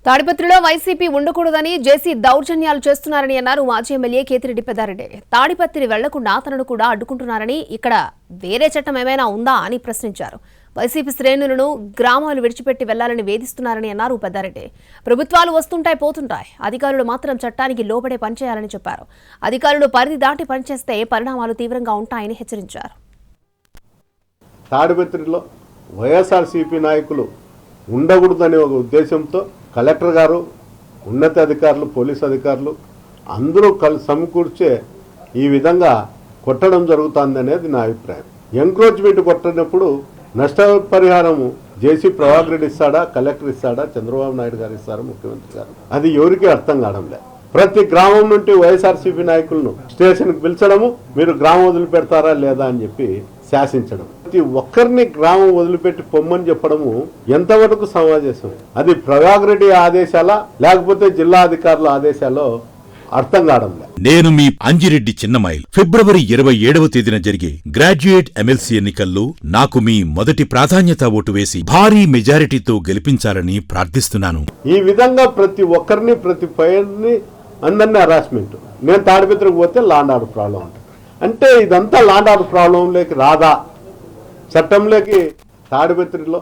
తాడిపత్రిలో వైసీపీ ఉండకూడదని జేసీ దౌర్జన్యాలు చేస్తున్నారని అన్నారు మాజీ ఎమ్మెల్యే కేతిరెడ్డి పెద్దారెడ్డి. తాడిపత్రి వెళ్లకుండా తనను కూడా అడ్డుకుంటున్నారని, ఇక్కడ వేరే చట్టం ఏమైనా ఉందా అని ప్రశ్నించారు. వైసీపీ శ్రేణులను గ్రామాలు విడిచిపెట్టి వెళ్లాలని వేధిస్తున్నారని అన్నారు పెద్దారెడ్డి. ప్రభుత్వాలు వస్తుంటాయి పోతుంటాయి, అధికారులు మాత్రం చట్టానికి లోబడే పనిచేయాలని చెప్పారు. అధికారులు పరిధి దాటి పనిచేస్తే పరిణామాలు తీవ్రంగా ఉంటాయని హెచ్చరించారు. తాడిపత్రిలో వైఎస్ఆర్సీపీ నాయకులు ఉండకూడదనే ఒక ఉద్దేశంతో కలెక్టర్ గారు, ఉన్నతాధికారులు, పోలీసు అధికారులు అందరూ సమకూర్చే ఈ విధంగా కొట్టడం జరుగుతుందనేది నా అభిప్రాయం. ఎంక్రోచ్మెంట్ కొట్టినప్పుడు నష్టపరిహారము జేసీ ప్రభాకర్ రెడ్డి ఇస్తాడా, కలెక్టర్ ఇస్తాడా, చంద్రబాబు నాయుడు గారు ఇస్తారా, ముఖ్యమంత్రి గారు, అది ఎవరికీ అర్థం కావడం లేదు. ప్రతి గ్రామం నుండి వైఎస్ఆర్సీపీ నాయకులను స్టేషన్కి పిలిచడము, మీరు గ్రామం వదిలిపెడతారా లేదా అని చెప్పి శాసించడం, ప్రతి ఒక్కరిని గ్రామం వదిలిపెట్టి పొమ్మని చెప్పడము ఎంతవరకు సమాజం? అది ప్రభాకర్ రెడ్డి ఆదేశాలా లేకపోతే జిల్లా అధికారుల ఆదేశాలో అర్థం కావడం లేదు. నేను మీ అంజిరెడ్డి చిన్నమైల్. ఫిబ్రవరి 27వ తేదీన జరిగే గ్రాడ్యుయేట్ ఎమ్మెల్సీ ఎన్నికల్లో నాకు మీ మొదటి ప్రాధాన్యత ఓటు వేసి భారీ మెజారిటీతో గెలిపించాలని ప్రార్థిస్తున్నాను. ఈ విధంగా ప్రతి ఒక్కరిని, ప్రతి పైర్ని అందరినీ హరాస్మెంట్. నేను తాడిపత్రికి పోతే లాండ్ ఆర్డర్ ప్రాబ్లం ఉంటుంది అంటే ఇదంతా లాండ్ ఆర్డర్ ప్రాబ్లంలోకి రాదా? చట్టంలోకి తాడిపత్రిలో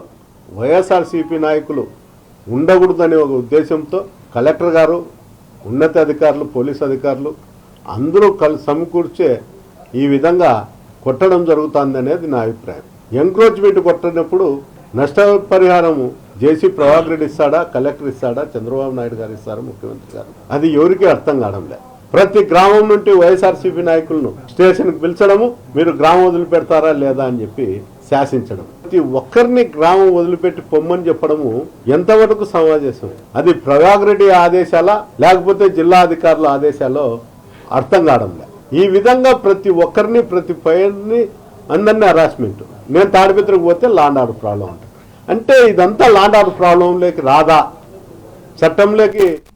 వైఎస్ఆర్సీపీ నాయకులు ఉండకూడదనే ఒక ఉద్దేశంతో కలెక్టర్ గారు, ఉన్నతాధికారులు, పోలీసు అధికారులు అందరూ సమకూర్చే ఈ విధంగా కొట్టడం జరుగుతుందనేది నా అభిప్రాయం. ఎంక్రోచ్మెంట్ కొట్టినప్పుడు నష్టపరిహారము జేసీ ప్రభాకర్ రెడ్డి ఇస్తాడా, కలెక్టర్ ఇస్తాడా, చంద్రబాబు నాయుడు గారు ఇస్తారా, ముఖ్యమంత్రి గారు, అది ఎవరికీ అర్థం కావడం లేదు. ప్రతి గ్రామం నుండి వైఎస్ఆర్సీపీ నాయకులను స్టేషన్కి పిలిచడము, మీరు గ్రామం వదిలిపెడతారా లేదా అని చెప్పి శాసించడం, ప్రతి ఒక్కరిని గ్రామం వదిలిపెట్టి పొమ్మని చెప్పడము ఎంతవరకు సమాజం? అది ప్రభాకర్ రెడ్డి ఆదేశాలా లేకపోతే జిల్లా అధికారుల ఆదేశాలో అర్థం కావడం లేదు. ఈ విధంగా ప్రతి ఒక్కరిని, ప్రతి పైర్ని అందరినీ హరాస్మెంట్. నేను తాడిపత్రికి పోతే లాండ్ ఆర్డర్ ప్రాబ్లం ఉంటుంది అంటే ఇదంతా లాండ్ ఆర్డర్ ప్రాబ్లంలోకి రాదా? చట్టంలోకి